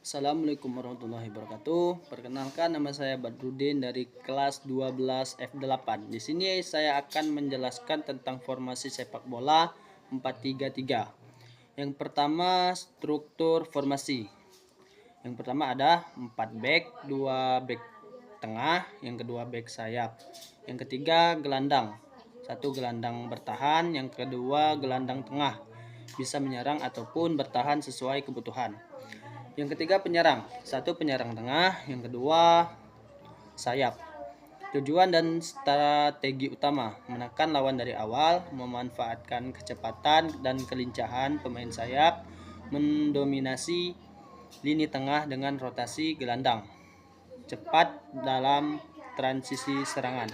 Assalamualaikum warahmatullahi wabarakatuh. Perkenalkan, nama saya Badrudin dari kelas 12 F8. Di sini saya akan menjelaskan tentang formasi sepak bola 4-3-3. Yang pertama, struktur formasi. Yang pertama ada 4 back, 2 back tengah, yang kedua back sayap. Yang ketiga gelandang. 1 gelandang bertahan, yang kedua gelandang tengah. Bisa menyerang ataupun bertahan sesuai kebutuhan. Yang ketiga penyerang, 1 penyerang tengah, yang kedua sayap. Tujuan dan strategi utama: menekan lawan dari awal, memanfaatkan kecepatan dan kelincahan pemain sayap, mendominasi lini tengah dengan rotasi gelandang, cepat dalam transisi serangan.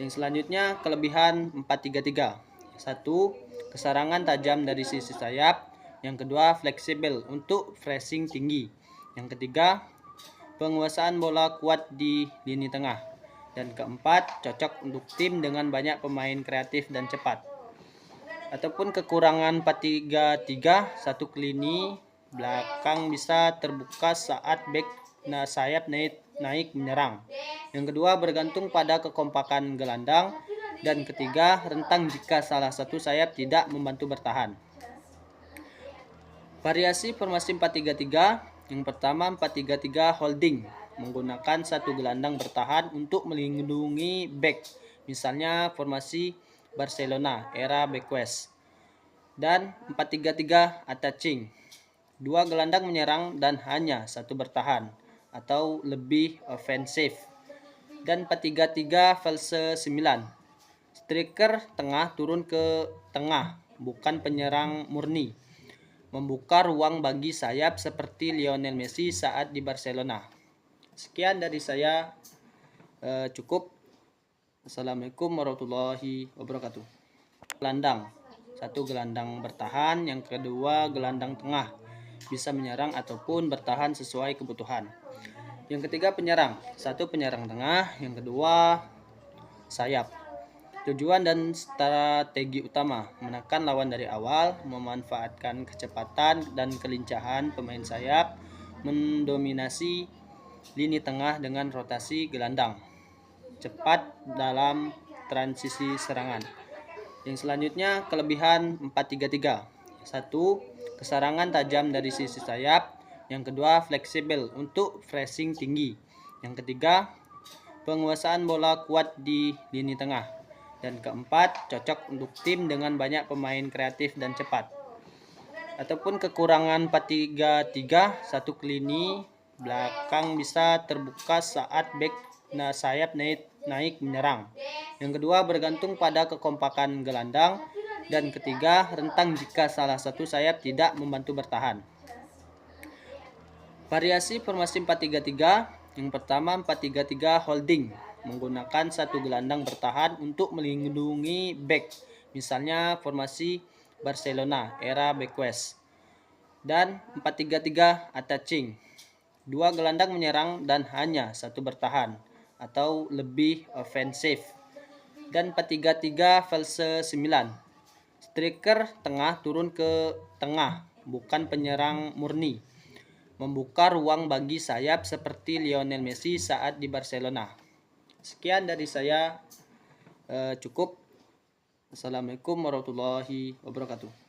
Yang selanjutnya, kelebihan 4-3-3. 1. Keserangan tajam dari sisi sayap. Yang kedua, fleksibel untuk pressing tinggi. Yang ketiga, penguasaan bola kuat di lini tengah. Dan keempat, cocok untuk tim dengan banyak pemain kreatif dan cepat. Ataupun kekurangan 4-3-3, 1 lini belakang bisa terbuka saat back sayap naik menyerang. Yang kedua, bergantung pada kekompakan gelandang. Dan ketiga, rentang jika salah satu sayap tidak membantu bertahan. Variasi formasi 4-3-3. Yang pertama, 4-3-3 holding, menggunakan 1 gelandang bertahan untuk melindungi back. Misalnya formasi Barcelona era Beckwest. Dan 4-3-3 attacking, 2 gelandang menyerang dan hanya 1 bertahan atau lebih ofensif. Dan 4-3-3 false 9, striker tengah turun ke tengah, bukan penyerang murni, membuka ruang bagi sayap seperti Lionel Messi saat di Barcelona. Sekian dari saya, cukup. Assalamualaikum warahmatullahi wabarakatuh. Gelandang, 1 gelandang bertahan, yang kedua gelandang tengah, bisa menyerang ataupun bertahan sesuai kebutuhan. Yang ketiga penyerang, 1 penyerang tengah, yang kedua sayap. Tujuan dan strategi utama: menekan lawan dari awal, memanfaatkan kecepatan dan kelincahan pemain sayap, mendominasi lini tengah dengan rotasi gelandang, cepat dalam transisi serangan. Yang selanjutnya, kelebihan 4-3-3. 1. Keserangan tajam dari sisi sayap. Yang kedua, fleksibel untuk pressing tinggi. Yang ketiga, penguasaan bola kuat di lini tengah. Dan keempat, cocok untuk tim dengan banyak pemain kreatif dan cepat. Ataupun kekurangan 4-3-3, 1 lini belakang bisa terbuka saat back sayap naik menyerang. Yang kedua, bergantung pada kekompakan gelandang. Dan ketiga, rentang jika salah satu sayap tidak membantu bertahan. Variasi formasi 4-3-3. Yang pertama, 4-3-3 holding, menggunakan 1 gelandang bertahan untuk melindungi back. Misalnya formasi Barcelona era Beckwest. Dan 4-3-3 attacking, 2 gelandang menyerang dan hanya 1 bertahan atau lebih ofensif. Dan 4-3-3 false 9, striker tengah turun ke tengah, bukan penyerang murni, membuka ruang bagi sayap seperti Lionel Messi saat di Barcelona. Sekian dari saya, cukup. Assalamualaikum warahmatullahi wabarakatuh.